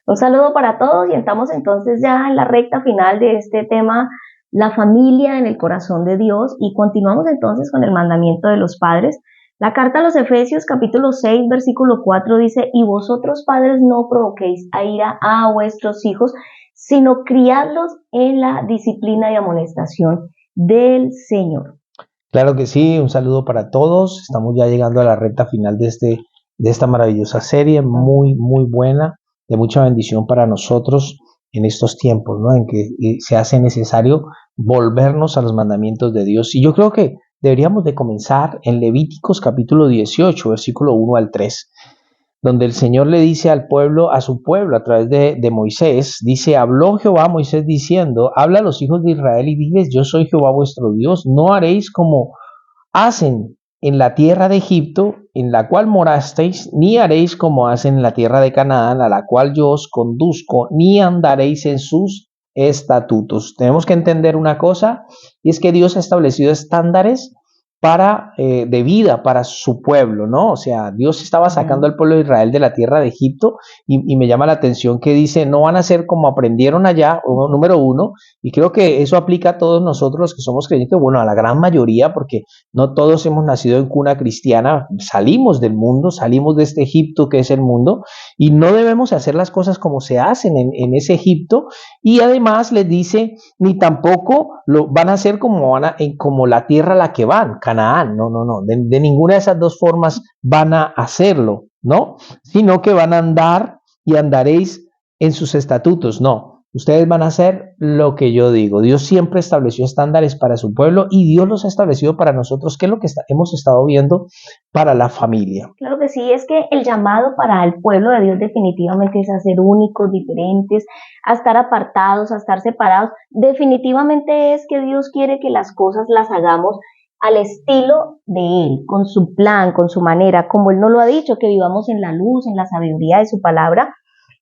Un saludo para todos y estamos entonces ya en la recta final de este tema, la familia en el corazón de Dios, y continuamos entonces con el mandamiento de los padres. La carta a los Efesios capítulo 6 versículo 4 dice: y vosotros padres no provoquéis a ira a vuestros hijos, sino criadlos en la disciplina y amonestación del Señor. Claro que sí, un saludo para todos. Estamos ya llegando a la recta final de esta maravillosa serie, muy, muy buena, de mucha bendición para nosotros en estos tiempos, ¿no? En que se hace necesario volvernos a los mandamientos de Dios. Y yo creo que deberíamos de comenzar en Levíticos capítulo 18, versículo 1 al 3, donde el Señor le dice al pueblo, a su pueblo, a través de Moisés, dice: habló Jehová a Moisés diciendo, habla a los hijos de Israel y diles, yo soy Jehová vuestro Dios, no haréis como hacen en la tierra de Egipto, en la cual morasteis, ni haréis como hacen en la tierra de Canaán, a la cual yo os conduzco, ni andaréis en sus estatutos. Tenemos que entender una cosa, y es que Dios ha establecido estándares de vida para su pueblo, ¿no? O sea, Dios estaba sacando al pueblo de Israel de la tierra de Egipto, y me llama la atención que dice, no van a ser como aprendieron allá, número uno, y creo que eso aplica a todos nosotros los que somos creyentes, bueno, a la gran mayoría, porque no todos hemos nacido en cuna cristiana, salimos del mundo, salimos de este Egipto que es el mundo, y no debemos hacer las cosas como se hacen en ese Egipto, y además les dice, ni tampoco lo van a hacer como la tierra a la que van, Canaán, no, de ninguna de esas dos formas van a hacerlo, ¿no? Sino que van a andar y andaréis en sus estatutos, no. Ustedes van a hacer lo que yo digo. Dios siempre estableció estándares para su pueblo y Dios los ha establecido para nosotros, que es lo que hemos estado viendo para la familia. Claro que sí, es que el llamado para el pueblo de Dios definitivamente es a ser únicos, diferentes, a estar apartados, a estar separados. Definitivamente es que Dios quiere que las cosas las hagamos al estilo de Él, con su plan, con su manera, como Él nos lo ha dicho, que vivamos en la luz, en la sabiduría de su palabra.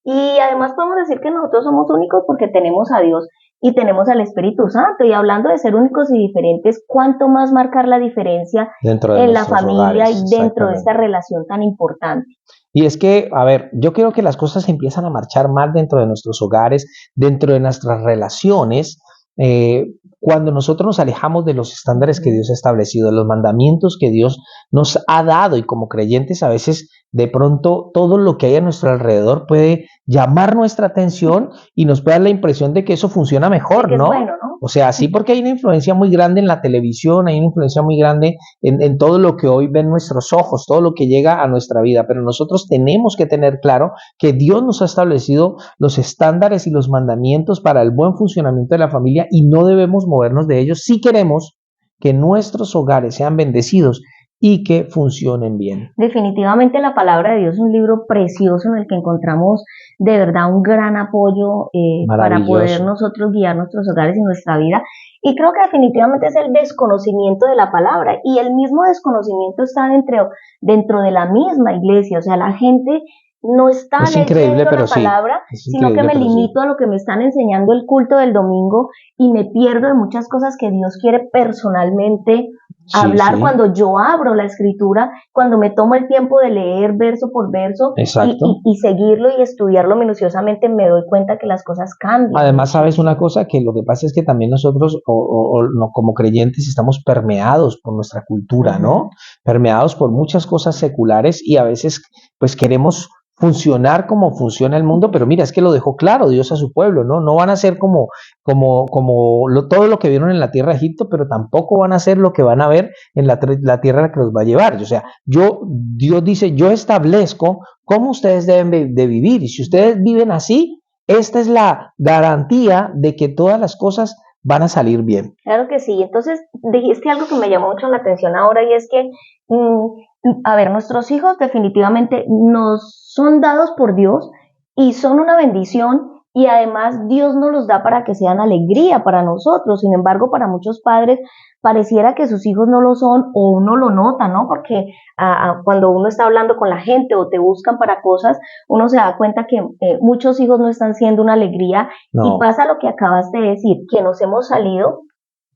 Y además podemos decir que nosotros somos únicos porque tenemos a Dios y tenemos al Espíritu Santo. Y hablando de ser únicos y diferentes, ¿cuánto más marcar la diferencia en la familia hogares, y dentro de esta relación tan importante? Y es que, a ver, yo creo que las cosas empiezan a marchar más dentro de nuestros hogares, dentro de nuestras relaciones, cuando nosotros nos alejamos de los estándares que Dios ha establecido, de los mandamientos que Dios nos ha dado, y como creyentes a veces de pronto todo lo que hay a nuestro alrededor puede llamar nuestra atención y nos puede dar la impresión de que eso funciona mejor, ¿no? Bueno, ¿no? O sea, sí, porque hay una influencia muy grande en la televisión, hay una influencia muy grande en todo lo que hoy ven nuestros ojos, todo lo que llega a nuestra vida, pero nosotros tenemos que tener claro que Dios nos ha establecido los estándares y los mandamientos para el buen funcionamiento de la familia y no debemos movernos de ellos si queremos que nuestros hogares sean bendecidos y que funcionen bien. Definitivamente la palabra de Dios es un libro precioso en el que encontramos de verdad un gran apoyo para poder nosotros guiar nuestros hogares y nuestra vida. Y creo que definitivamente es el desconocimiento de la palabra, y el mismo desconocimiento está dentro de la misma iglesia. O sea, la gente no está leyendo la palabra, sino que me limito a lo que me están enseñando el culto del domingo y me pierdo de muchas cosas que Dios quiere personalmente hablar cuando yo abro la escritura, cuando me tomo el tiempo de leer verso por verso y seguirlo y estudiarlo minuciosamente, me doy cuenta que las cosas cambian. Además, sabes una cosa, que lo que pasa es que también nosotros no, como creyentes estamos permeados por nuestra cultura, ¿no? Permeados por muchas cosas seculares, y a veces pues queremos funcionar como funciona el mundo, pero mira, es que lo dejó claro Dios a su pueblo, ¿no? No van a ser como todo lo que vieron en la tierra de Egipto, pero tampoco van a ser lo que van a ver en la tierra a la que los va a llevar. O sea, Dios dice, yo establezco cómo ustedes deben de vivir, y si ustedes viven así, esta es la garantía de que todas las cosas van a salir bien. Claro que sí. Entonces dijiste algo que me llamó mucho la atención ahora, y es que a ver, nuestros hijos definitivamente nos son dados por Dios y son una bendición, y además Dios nos los da para que sean alegría para nosotros. Sin embargo, para muchos padres pareciera que sus hijos no lo son, o uno lo nota, ¿no? Porque cuando uno está hablando con la gente o te buscan para cosas, uno se da cuenta que muchos hijos no están siendo una alegría. Y pasa lo que acabas de decir, que nos hemos salido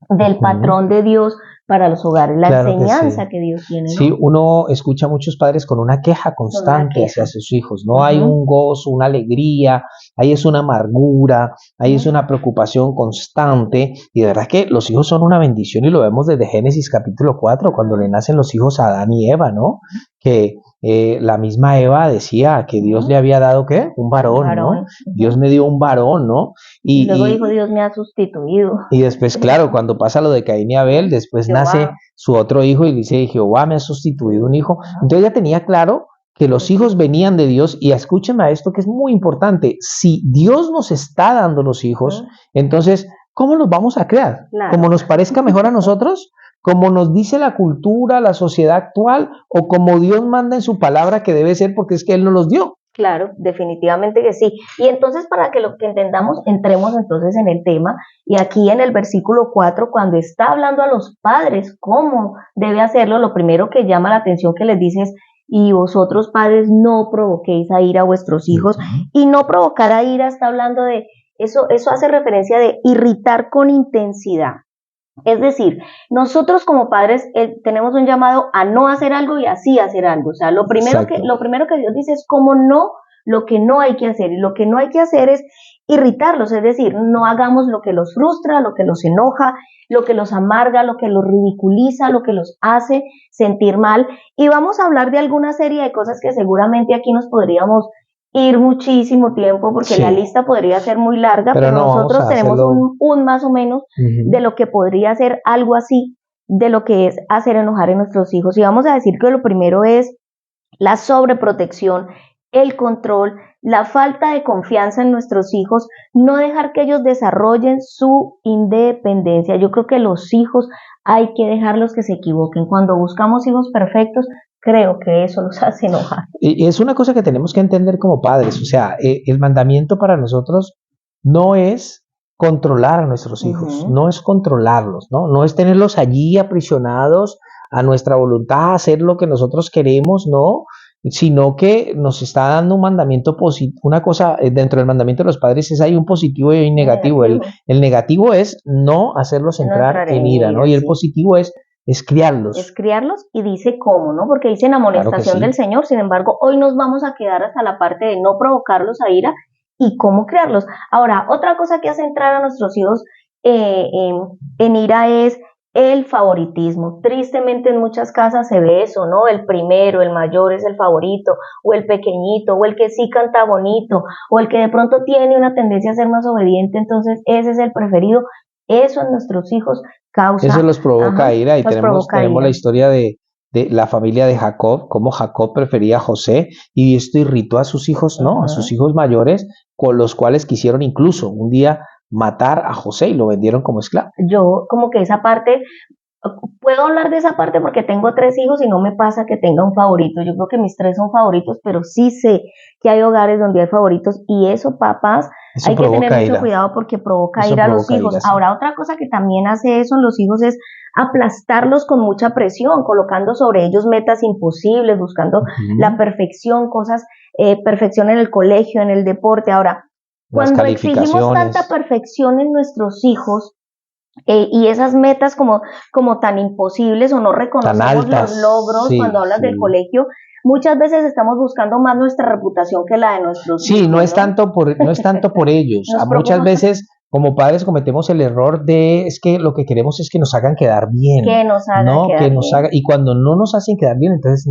del patrón de Dios para los hogares, la enseñanza que Dios tiene, ¿no? Sí, uno escucha a muchos padres con una queja constante hacia sus hijos. No hay un gozo, una alegría, ahí es una amargura, ahí es una preocupación constante, y de verdad que los hijos son una bendición y lo vemos desde Génesis capítulo 4, cuando le nacen los hijos a Adán y Eva, ¿no? Que la misma Eva decía que Dios le había dado, ¿qué? Un varón, ¿no? Dios me dio un varón, ¿no? Y luego dijo, Dios me ha sustituido. Y después, claro, cuando pasa lo de Caín y Abel, después nace su otro hijo y dice, Jehová me ha sustituido un hijo. Entonces ella tenía claro que los hijos venían de Dios, y escúcheme a esto que es muy importante: si Dios nos está dando los hijos, entonces, ¿cómo los vamos a crear? Claro. ¿Como nos parezca mejor a nosotros? ¿Como nos dice la cultura, la sociedad actual? ¿O como Dios manda en su palabra que debe ser, porque es que Él nos los dio? Claro, definitivamente que sí. Y entonces, para que lo que entendamos, entremos entonces en el tema, y aquí en el versículo 4, cuando está hablando a los padres cómo debe hacerlo, lo primero que llama la atención que les dice es: y vosotros padres no provoquéis a ira a vuestros hijos. Y no provocar a ira está hablando de, eso hace referencia de irritar con intensidad. Es decir, nosotros como padres tenemos un llamado a no hacer algo y así hacer algo. O sea, lo primero que Dios dice es cómo no, lo que no hay que hacer. Y lo que no hay que hacer es irritarlos, es decir, no hagamos lo que los frustra, lo que los enoja, lo que los amarga, lo que los ridiculiza, lo que los hace sentir mal. Y vamos a hablar de alguna serie de cosas que seguramente aquí nos podríamos ir muchísimo tiempo, porque la lista podría ser muy larga, pero no, nosotros tenemos un más o menos de lo que podría ser algo así, de lo que es hacer enojar a nuestros hijos. Y vamos a decir que lo primero es la sobreprotección, el control, la falta de confianza en nuestros hijos, no dejar que ellos desarrollen su independencia. Yo creo que los hijos hay que dejarlos que se equivoquen. Cuando buscamos hijos perfectos, creo que eso los hace enojar. Y es una cosa que tenemos que entender como padres. O sea, el mandamiento para nosotros no es controlar a nuestros hijos, no es controlarlos, ¿no? No es tenerlos allí aprisionados a nuestra voluntad, hacer lo que nosotros queremos, no, sino que nos está dando un mandamiento positivo. Una cosa, dentro del mandamiento de los padres es hay un positivo y hay un negativo. El negativo es no hacerlos entrar en ira, ¿no? Y el positivo es criarlos. Es criarlos, y dice cómo, ¿no? Porque dice en amonestación del Señor. Sin embargo, hoy nos vamos a quedar hasta la parte de no provocarlos a ira y cómo criarlos. Ahora, otra cosa que hace entrar a nuestros hijos en ira es el favoritismo. Tristemente en muchas casas se ve eso, ¿no? El primero, el mayor es el favorito, o el pequeñito, o el que sí canta bonito, o el que de pronto tiene una tendencia a ser más obediente, entonces ese es el preferido. Eso en nuestros hijos causa... Eso los provoca ira, y tenemos la historia de la familia de Jacob, cómo Jacob prefería a José, y esto irritó a sus hijos, ¿no? A sus hijos mayores, con los cuales quisieron incluso un día matar a José y lo vendieron como esclavo. Yo como que esa parte, puedo hablar de esa parte porque tengo 3 hijos y no me pasa que tenga un favorito. Yo creo que mis 3 son favoritos, pero sí sé que hay hogares donde hay favoritos, y eso, papás, hay que tener mucho cuidado porque provoca ira a los hijos. Ahora, otra cosa que también hace eso en los hijos es aplastarlos con mucha presión, colocando sobre ellos metas imposibles, buscando la perfección, perfección en el colegio, en el deporte. Ahora, cuando exigimos tanta perfección en nuestros hijos, y esas metas como tan imposibles, o no reconocemos los logros, cuando hablas del colegio, muchas veces estamos buscando más nuestra reputación que la de nuestros hijos. Sí, no es tanto por ellos. Muchas veces como padres cometemos el error de, es que lo que queremos es que nos hagan quedar bien. Que nos hagan quedar bien. Y cuando no nos hacen quedar bien, entonces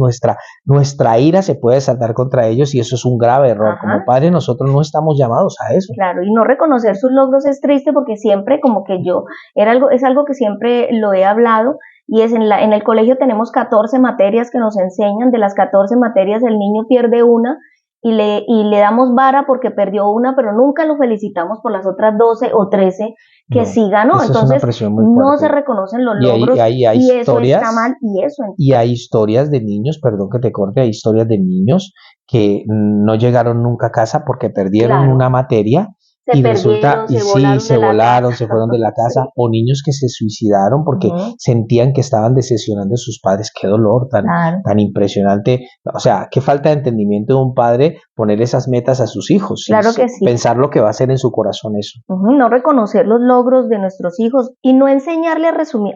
nuestra ira se puede desatar contra ellos, y eso es un grave error. Como padres nosotros no estamos llamados a eso. Claro, y no reconocer sus logros es triste, porque siempre como que es algo que siempre lo he hablado, y es en el colegio tenemos 14 materias que nos enseñan. De las 14 materias el niño pierde una, y le damos vara porque perdió una, pero nunca lo felicitamos por las otras 12 o 13 que sí ganó. Entonces no se reconocen los logros, y eso está mal. Y hay historias de niños, perdón que te corte, hay historias de niños que no llegaron nunca a casa porque perdieron una materia, y resulta, se volaron, se fueron de la casa, o niños que se suicidaron porque sentían que estaban decepcionando a sus padres. Qué dolor tan impresionante. O sea, qué falta de entendimiento de un padre poner esas metas a sus hijos, claro que sí. Pensar lo que va a hacer en su corazón eso. No reconocer los logros de nuestros hijos y no enseñarle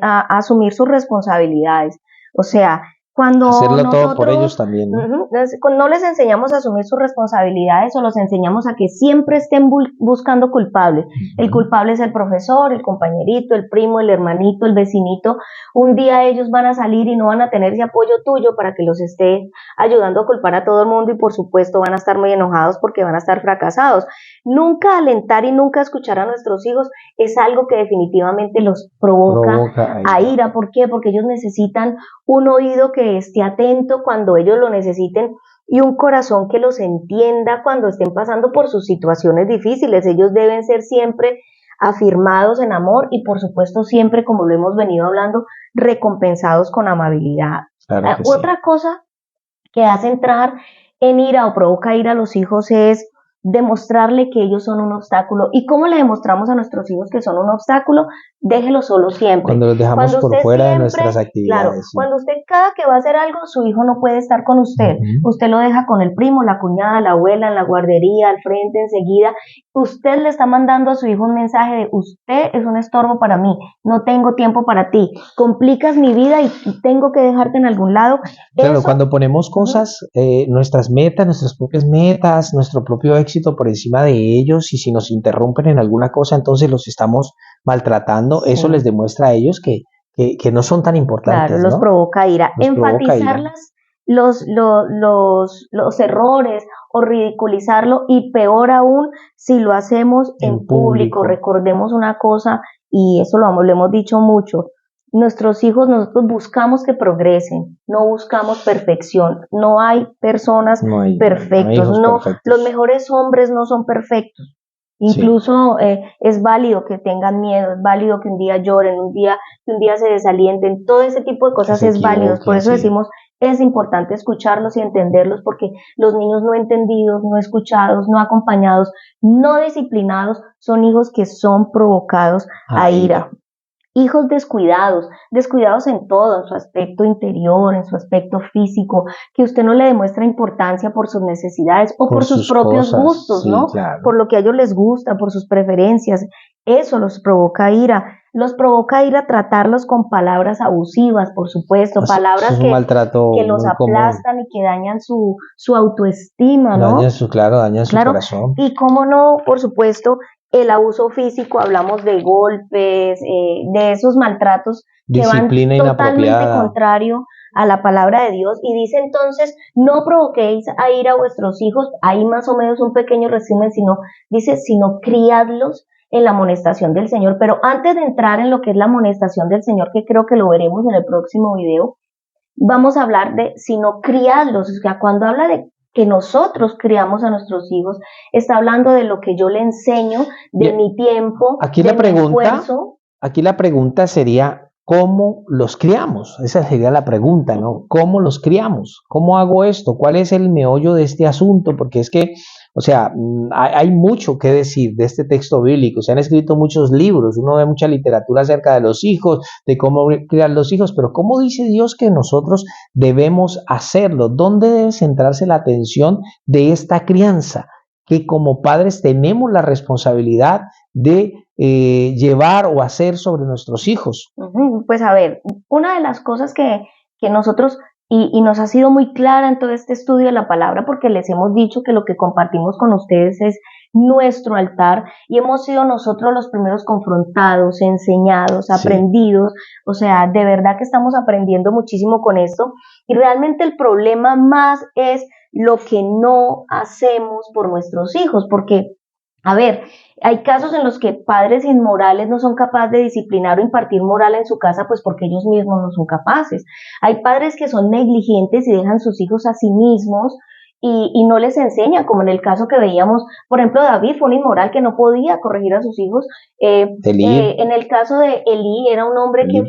a asumir sus responsabilidades. O sea, Cuando hacerlo todo por ellos también, ¿no? No les enseñamos a asumir sus responsabilidades o los enseñamos a que siempre estén buscando culpables. El culpable es el profesor, el compañerito, el primo, el hermanito, el vecinito. Un día ellos van a salir y no van a tener ese apoyo tuyo para que los estés ayudando a culpar a todo el mundo y por supuesto van a estar muy enojados porque van a estar fracasados. Nunca alentar y nunca escuchar a nuestros hijos es algo que definitivamente los provoca a ira. ¿Por qué? Porque ellos necesitan un oído que esté atento cuando ellos lo necesiten y un corazón que los entienda cuando estén pasando por sus situaciones difíciles. Ellos deben ser siempre afirmados en amor y por supuesto siempre, como lo hemos venido hablando, recompensados con amabilidad. Claro que Otra cosa que hace entrar en ira o provoca ira a los hijos es demostrarle que ellos son un obstáculo. ¿Y cómo le demostramos a nuestros hijos que son un obstáculo? Déjelos solos siempre. Cuando los dejamos por fuera de nuestras actividades. Claro, sí. Cuando usted cada que va a hacer algo, su hijo no puede estar con usted. Usted lo deja con el primo, la cuñada, la abuela, en la guardería, al frente, enseguida. Usted le está mandando a su hijo un mensaje de usted es un estorbo para mí, no tengo tiempo para ti, complicas mi vida y tengo que dejarte en algún lado. Claro, cuando ponemos cosas, nuestras metas, nuestras propias metas, nuestro propio éxito por encima de ellos y si nos interrumpen en alguna cosa, entonces los estamos maltratando, sí. Eso les demuestra a ellos que no son tan importantes. Claro, los ¿no? provoca ira. Los Enfatizar los errores o ridiculizarlo y peor aún si lo hacemos en público. Recordemos una cosa y eso lo hemos dicho mucho. Nuestros hijos, nosotros buscamos que progresen, no buscamos perfección. No hay personas perfectas. Los mejores hombres no son perfectos. Incluso es válido que tengan miedo, es válido que un día lloren, que un día se desalienten, todo ese tipo de cosas es válido. Por eso decimos, es importante escucharlos y entenderlos porque los niños no entendidos, no escuchados, no acompañados, no disciplinados, son hijos que son provocados a ira. Hijos descuidados en todo, en su aspecto interior, en su aspecto físico, que usted no le demuestra importancia por sus necesidades o por sus propios gustos, ¿no? Claro. Por lo que a ellos les gusta, por sus preferencias. Eso los provoca ira. Los provoca ira tratarlos con palabras abusivas, por supuesto, palabras que los aplastan y que dañan su autoestima, ¿no? Dañan su corazón. Y cómo no, por supuesto, el abuso físico, hablamos de golpes, de esos maltratos disciplina que van totalmente contrario a la palabra de Dios y dice entonces, no provoquéis a ira a vuestros hijos, ahí más o menos un pequeño resumen, sino criadlos en la amonestación del Señor. Pero antes de entrar en lo que es la amonestación del Señor, que creo que lo veremos en el próximo video, vamos a hablar de sino criadlos, o sea, cuando habla de que nosotros criamos a nuestros hijos, está hablando de lo que yo le enseño, de mi tiempo, aquí de mi esfuerzo. Aquí la pregunta sería, ¿cómo los criamos? Esa sería la pregunta, ¿no? ¿Cómo los criamos? ¿Cómo hago esto? ¿Cuál es el meollo de este asunto? Porque es que, o sea, hay mucho que decir de este texto bíblico. Se han escrito muchos libros, uno ve mucha literatura acerca de los hijos, de cómo criar los hijos, pero ¿cómo dice Dios que nosotros debemos hacerlo? ¿Dónde debe centrarse la atención de esta crianza? Que como padres tenemos la responsabilidad de llevar o hacer sobre nuestros hijos. Pues a ver, una de las cosas que nosotros, y nos ha sido muy clara en todo este estudio de la palabra, porque les hemos dicho que lo que compartimos con ustedes es nuestro altar, y hemos sido nosotros los primeros confrontados, enseñados, aprendidos, o sea, de verdad que estamos aprendiendo muchísimo con esto, y realmente el problema más es lo que no hacemos por nuestros hijos, porque, a ver, hay casos en los que padres inmorales no son capaces de disciplinar o impartir moral en su casa, pues porque ellos mismos no son capaces. Hay padres que son negligentes y dejan sus hijos a sí mismos y no les enseñan, como en el caso que veíamos, por ejemplo, David fue un inmoral que no podía corregir a sus hijos. En el caso de Elí, era un hombre que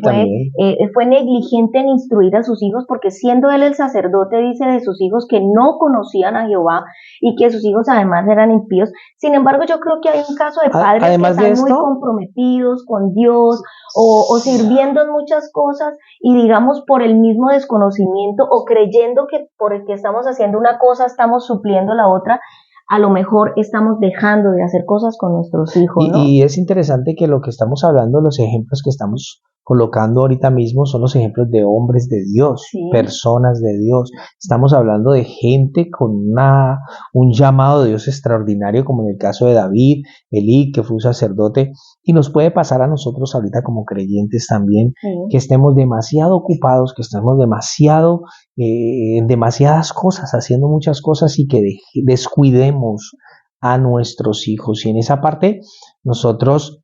fue negligente en instruir a sus hijos, porque siendo él el sacerdote, dice de sus hijos que no conocían a Jehová y que sus hijos además eran impíos. Sin embargo, yo creo que hay un caso de padres que están muy comprometidos con Dios o sirviendo en muchas cosas y digamos por el mismo desconocimiento o creyendo que por el que estamos haciendo una cosa estamos supliendo la otra, a lo mejor estamos dejando de hacer cosas con nuestros hijos, ¿no? Y es interesante que lo que estamos hablando, los ejemplos que estamos colocando ahorita mismo son los ejemplos de hombres de Dios, Sí. personas de Dios. Estamos hablando de gente con un llamado de Dios extraordinario, como en el caso de David, Elí, que fue un sacerdote, y nos puede pasar a nosotros ahorita como creyentes también, Sí. que estemos demasiado ocupados, que estemos demasiado en demasiadas cosas, haciendo muchas cosas y que descuidemos a nuestros hijos. Y en esa parte nosotros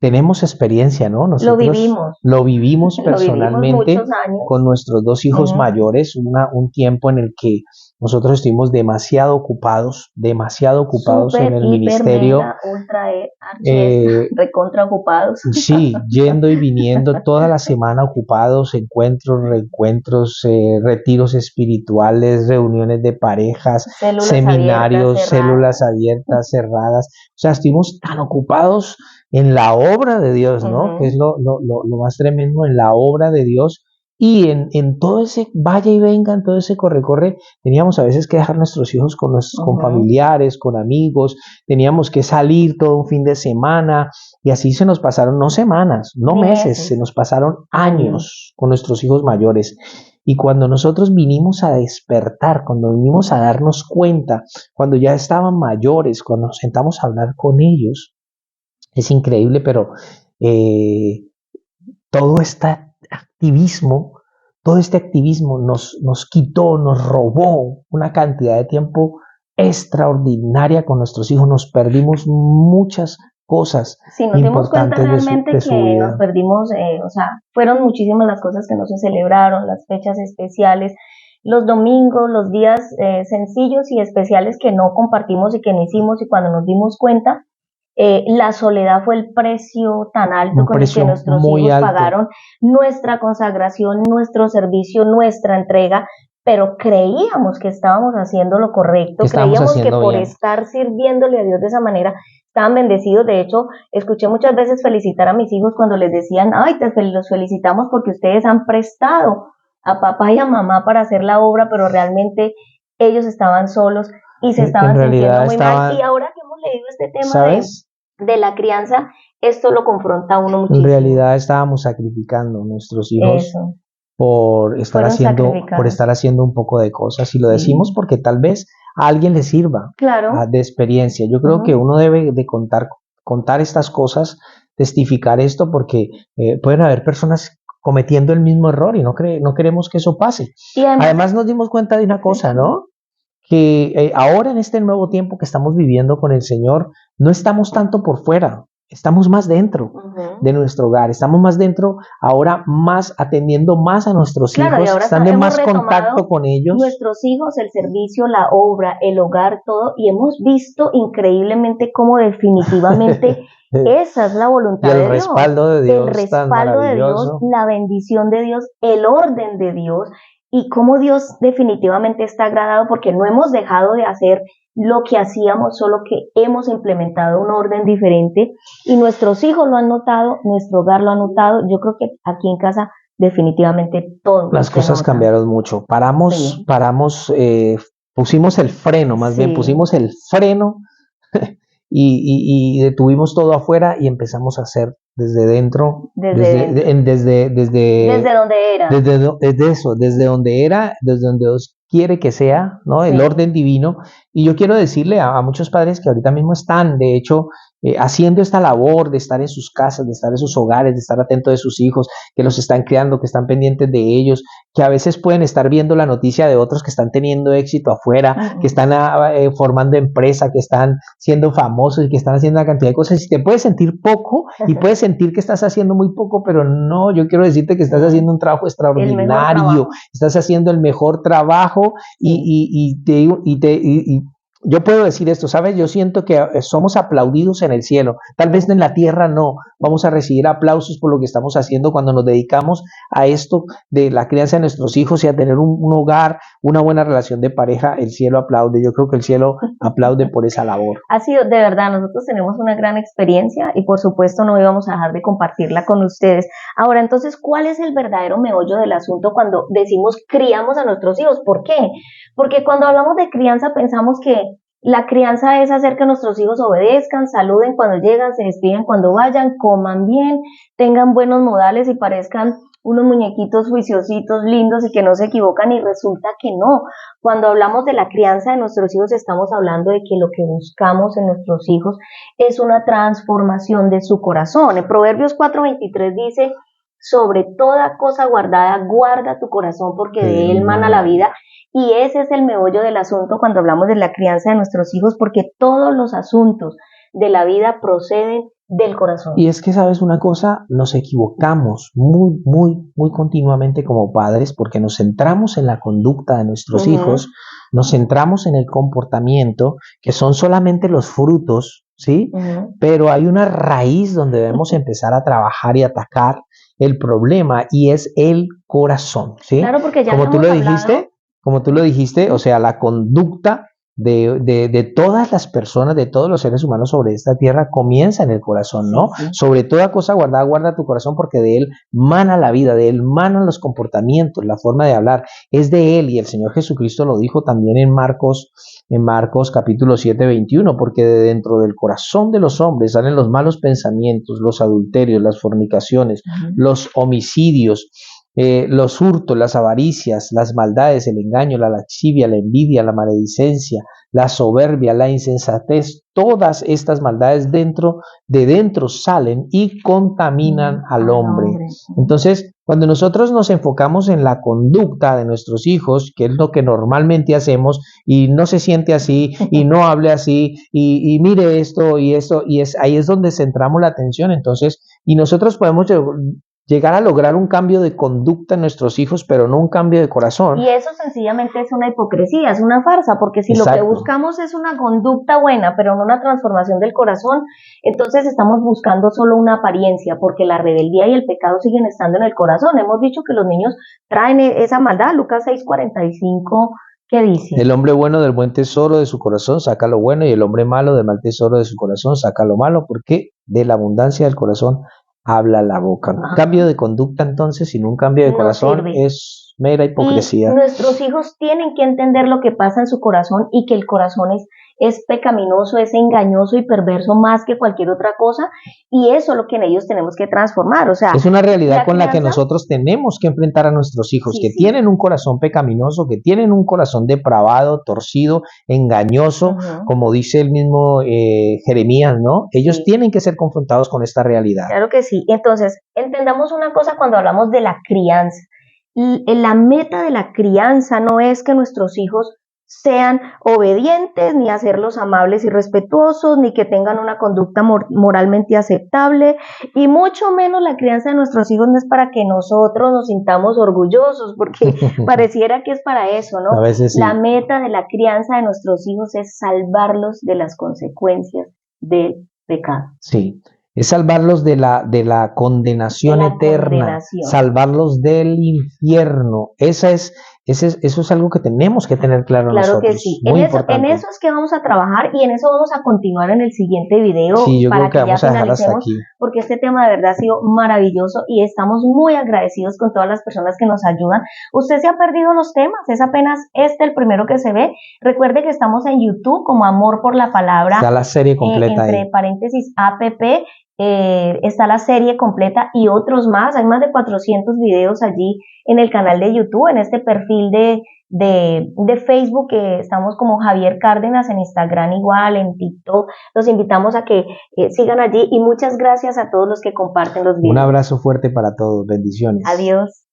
tenemos experiencia, ¿no? Nosotros lo vivimos personalmente muchos años. con nuestros dos hijos mayores, un tiempo en el que nosotros estuvimos demasiado ocupados Super, en el hiper, ministerio. Mega, ultra, recontra ocupados. Sí, yendo y viniendo toda la semana ocupados, encuentros, reencuentros, retiros espirituales, reuniones de parejas, seminarios, células abiertas, cerradas. O sea, estuvimos tan ocupados en la obra de Dios, ¿no? Que es lo más tremendo, en la obra de Dios. Y en todo ese vaya y venga, en todo ese corre-corre, teníamos a veces que dejar nuestros hijos con familiares, con amigos, teníamos que salir todo un fin de semana, y así se nos pasaron no semanas, no meses, se nos pasaron años con nuestros hijos mayores. Y cuando nosotros vinimos a despertar, cuando vinimos a darnos cuenta, cuando ya estaban mayores, cuando nos sentamos a hablar con ellos, es increíble, pero todo este activismo nos quitó, nos robó una cantidad de tiempo extraordinaria con nuestros hijos. Nos perdimos muchas cosas importantes de su vida. Nos perdimos, o sea, fueron muchísimas las cosas que no se celebraron, las fechas especiales, los domingos, los días sencillos y especiales que no compartimos y que no hicimos, y cuando nos dimos cuenta, la soledad fue el precio tan alto con el que nuestros hijos pagaron nuestra consagración, nuestro servicio, nuestra entrega, pero creíamos que estábamos haciendo lo correcto, creíamos que por estar sirviéndole a Dios de esa manera estaban bendecidos. De hecho, escuché muchas veces felicitar a mis hijos cuando les decían, ay, los felicitamos porque ustedes han prestado a papá y a mamá para hacer la obra, pero realmente ellos estaban solos y se estaban sintiendo muy mal. Y ahora que hemos leído este tema, ¿sabes?, de la crianza, esto lo confronta a uno muchísimo. En realidad estábamos sacrificando a nuestros hijos por estar haciendo un poco de cosas, y lo decimos porque tal vez a alguien le sirva de experiencia. Yo creo que uno debe de contar estas cosas, testificar esto, porque pueden haber personas cometiendo el mismo error y no queremos que eso pase. Y además nos dimos cuenta de una cosa, ¿no? Que ahora en este nuevo tiempo que estamos viviendo con el Señor, no estamos tanto por fuera, estamos más dentro de nuestro hogar, estamos más dentro, ahora más atendiendo más a nuestros hijos, estando en más contacto con ellos. Nuestros hijos, el servicio, la obra, el hogar, todo, y hemos visto increíblemente cómo definitivamente esa es la voluntad de Dios. El respaldo de Dios, el respaldo de Dios, la bendición de Dios, el orden de Dios, y cómo Dios definitivamente está agradado porque no hemos dejado de hacer lo que hacíamos, solo que hemos implementado un orden diferente, y nuestros hijos lo han notado, nuestro hogar lo ha notado. Yo creo que aquí en casa definitivamente todo. Las cosas cambiaron mucho. Pusimos el freno, pusimos el freno y detuvimos todo afuera y empezamos a hacer desde dentro, desde donde Dios quiere que sea, ¿no? El orden divino. Y yo quiero decirle a muchos padres que ahorita mismo están, de hecho, haciendo esta labor de estar en sus casas, de estar en sus hogares, de estar atentos de sus hijos, que los están criando, que están pendientes de ellos, que a veces pueden estar viendo la noticia de otros que están teniendo éxito afuera, que están formando empresa, que están siendo famosos y que están haciendo una cantidad de cosas, y te puedes sentir poco y puedes sentir que estás haciendo muy poco, pero no, yo quiero decirte que estás haciendo un trabajo extraordinario, estás haciendo el mejor trabajo, y yo puedo decir esto, ¿sabes? Yo siento que somos aplaudidos en el cielo, tal vez en la tierra no, vamos a recibir aplausos por lo que estamos haciendo cuando nos dedicamos a esto de la crianza de nuestros hijos y a tener un hogar, una buena relación de pareja. El cielo aplaude, yo creo que el cielo aplaude por esa labor. Ha sido, de verdad, nosotros tenemos una gran experiencia y por supuesto no íbamos a dejar de compartirla con ustedes. Ahora, entonces, ¿cuál es el verdadero meollo del asunto cuando decimos criamos a nuestros hijos? ¿Por qué? Porque cuando hablamos de crianza pensamos que La crianza es hacer que nuestros hijos obedezcan, saluden cuando llegan, se despiden cuando vayan, coman bien, tengan buenos modales y parezcan unos muñequitos juiciositos, lindos y que no se equivocan, y resulta que no. Cuando hablamos de la crianza de nuestros hijos estamos hablando de que lo que buscamos en nuestros hijos es una transformación de su corazón. En Proverbios 4:23 dice: sobre toda cosa guardada, guarda tu corazón, porque de él mana la vida. Y ese es el meollo del asunto cuando hablamos de la crianza de nuestros hijos, porque todos los asuntos de la vida proceden del corazón. Y es que, ¿sabes una cosa? Nos equivocamos muy continuamente como padres, porque nos centramos en la conducta de nuestros hijos, nos centramos en el comportamiento, que son solamente los frutos, ¿sí? Pero hay una raíz donde debemos empezar a trabajar y atacar el problema, y es el corazón, ¿sí? Claro, porque ya como tú lo dijiste, o sea, la conducta de todas las personas, de todos los seres humanos sobre esta tierra comienza en el corazón, ¿no? Sí. Sobre toda cosa guardada, guarda tu corazón, porque de él mana la vida, de él manan los comportamientos, la forma de hablar, es de él. Y el Señor Jesucristo lo dijo también en Marcos capítulo 7:21, porque de dentro del corazón de los hombres salen los malos pensamientos, los adulterios, las fornicaciones, los homicidios, los hurtos, las avaricias, las maldades, el engaño, la lascivia, la envidia, la maledicencia, la soberbia, la insensatez. Todas estas maldades de dentro salen y contaminan al hombre. Entonces, cuando nosotros nos enfocamos en la conducta de nuestros hijos, que es lo que normalmente hacemos, y no se siente así, y no hable así, y mire esto y esto, ahí es donde centramos la atención. Entonces, y nosotros podemos llegar a lograr un cambio de conducta en nuestros hijos, pero no un cambio de corazón. Y eso sencillamente es una hipocresía, es una farsa, porque si Exacto. Lo que buscamos es una conducta buena, pero no una transformación del corazón, entonces estamos buscando solo una apariencia, porque la rebeldía y el pecado siguen estando en el corazón. Hemos dicho que los niños traen esa maldad. Lucas 6:45, ¿qué dice? El hombre bueno del buen tesoro de su corazón saca lo bueno, y el hombre malo del mal tesoro de su corazón saca lo malo, porque de la abundancia del corazón habla la boca. Un cambio de conducta, entonces, sin un cambio de corazón, sirve. Es mera hipocresía. Y nuestros hijos tienen que entender lo que pasa en su corazón, y que el corazón es pecaminoso, es engañoso y perverso más que cualquier otra cosa, y eso es lo que en ellos tenemos que transformar. O sea, es una realidad con la que nosotros tenemos que enfrentar a nuestros hijos, que tienen un corazón pecaminoso, que tienen un corazón depravado, torcido, engañoso, como dice el mismo Jeremías, ¿no? Ellos tienen que ser confrontados con esta realidad. Claro que sí. Entonces, entendamos una cosa cuando hablamos de la crianza. La meta de la crianza no es que nuestros hijos sean obedientes, ni hacerlos amables y respetuosos, ni que tengan una conducta moralmente aceptable, y mucho menos la crianza de nuestros hijos no es para que nosotros nos sintamos orgullosos, porque pareciera que es para eso, ¿no? A veces sí. La meta de la crianza de nuestros hijos es salvarlos de las consecuencias del pecado. Sí. Es salvarlos de la condenación eterna, salvarlos del infierno. Eso es algo que tenemos que tener claro nosotros. Claro que sí. En eso es que vamos a trabajar, y en eso vamos a continuar en el siguiente video. Sí, yo creo que vamos a dejar hasta aquí. Porque este tema de verdad ha sido maravilloso y estamos muy agradecidos con todas las personas que nos ayudan. Usted se ha perdido los temas, es apenas el primero que se ve. Recuerde que estamos en YouTube como Amor por la Palabra. Está la serie completa entre ahí. paréntesis APP. Está la serie completa y otros más. Hay más de 400 videos allí en el canal de YouTube, en este perfil de Facebook, que estamos como Javier Cárdenas, en Instagram igual, en TikTok. Los invitamos a que sigan allí, y muchas gracias a todos los que comparten los videos. Un abrazo fuerte para todos, bendiciones. Adiós.